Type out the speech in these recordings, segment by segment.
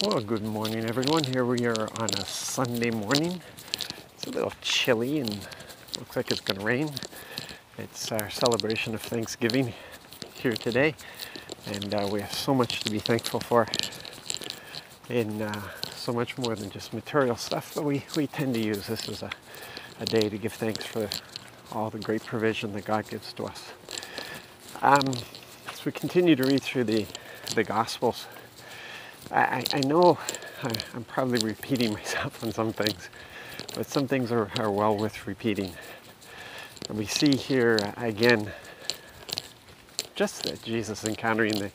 Well, good morning, everyone. Here we are on a Sunday morning. It's a little chilly and looks like it's going to rain. It's our celebration of Thanksgiving here today, and we have so much to be thankful for, in so much more than just material stuff that we tend to use. This is a day to give thanks for all the great provision that God gives to us. As we continue to read through the Gospels, I know I'm probably repeating myself on some things, but some things are well worth repeating. And we see here again just that Jesus encountering the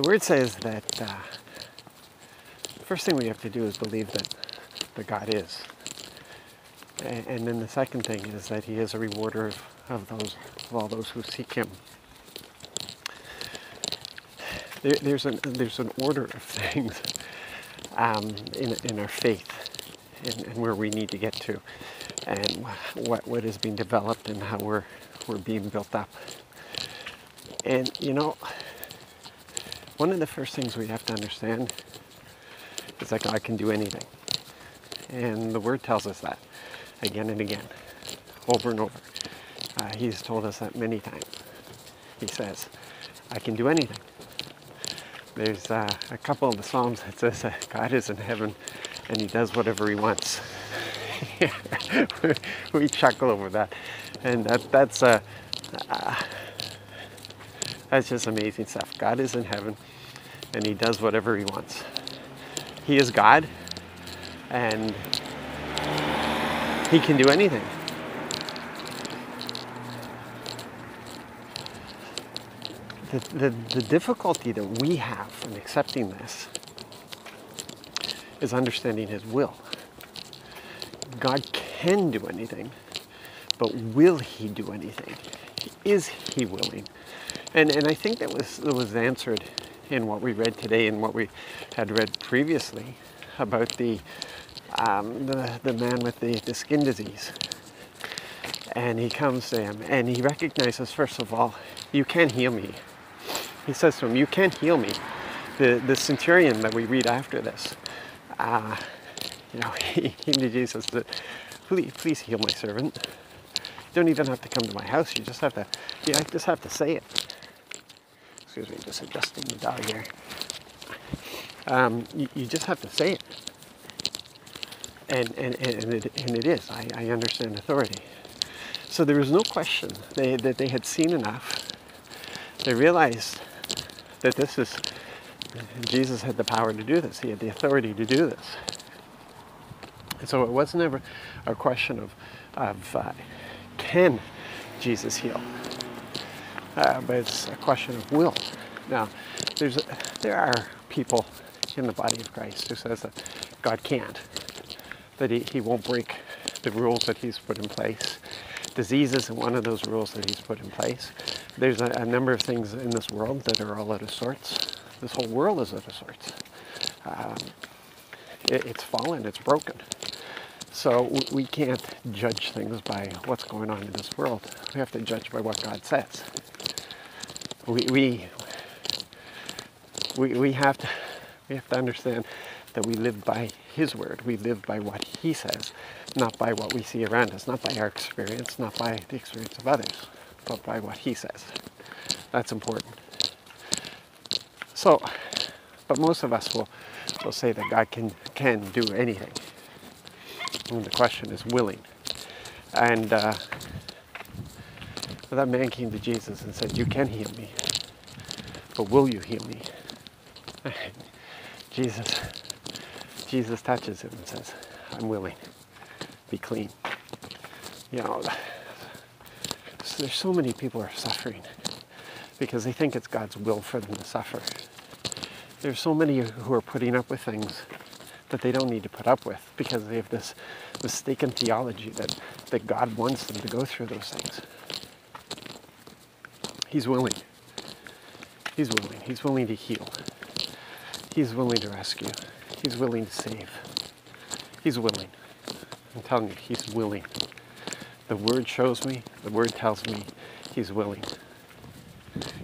word says that the first thing we have to do is believe that God is. And then the second thing is that He is a rewarder of all those who seek Him. There's an order of things in our faith and where we need to get to, and what is being developed and how we're being built up. And one of the first things we have to understand is that God can do anything, and the Word tells us that again and again, over and over. He's told us that many times. He says, I can do anything. There's a couple of the Psalms that says that God is in heaven and He does whatever He wants. We chuckle over that. And that's just amazing stuff. God is in heaven and He does whatever He wants. He is God, and He can do anything. The difficulty that we have in accepting this is understanding His will. God can do anything, but will He do anything? Is He willing? And I think that was answered in what we read today and what we had read previously about the man with the skin disease. And he comes to Him and he recognizes, first of all, you can heal me. He says to him, you can't heal me. The centurion that we read after this, he came to Jesus and said, please heal my servant. You don't even have to come to my house. You just have to say it. Excuse me, just adjusting the dog here. You just have to say it. And it is. I understand authority. So there was no question that they had seen enough. They realized that Jesus had the power to do this. He had the authority to do this. And so it was never a question of can Jesus heal, but it's a question of will. Now, there are people in the body of Christ who says that God can't, that he won't break the rules that He's put in place. Disease isn't one of those rules that He's put in place. There's a number of things in this world that are all out of sorts. This whole world is out of sorts. It's fallen, it's broken. So we can't judge things by what's going on in this world. We have to judge by what God says. We have to understand that we live by His word. We live by what He says, not by what we see around us, not by our experience, not by the experience of others, but by what He says. That's important. So, but most of us will say that God can do anything. And the question is willing. And that man came to Jesus and said, you can heal me, but will you heal me? Jesus touches him and says, I'm willing. Be clean. There's so many people who are suffering because they think it's God's will for them to suffer. There's so many who are putting up with things that they don't need to put up with because they have this mistaken theology that God wants them to go through those things. He's willing. He's willing. He's willing to heal. He's willing to rescue. He's willing to save. He's willing. I'm telling you, He's willing. The Word shows me, the Word tells me He's willing.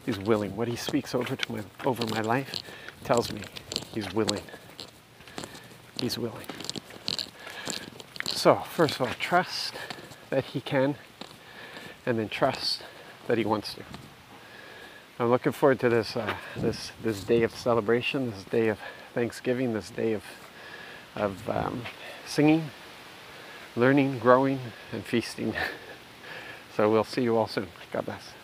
He's willing. What he speaks over my life tells me he's willing. He's willing. So, first of all, trust that he can, and then trust that he wants to. I'm looking forward to this day of celebration, this day of Thanksgiving, this day of singing, learning, growing, and feasting. So we'll see you all soon. God bless.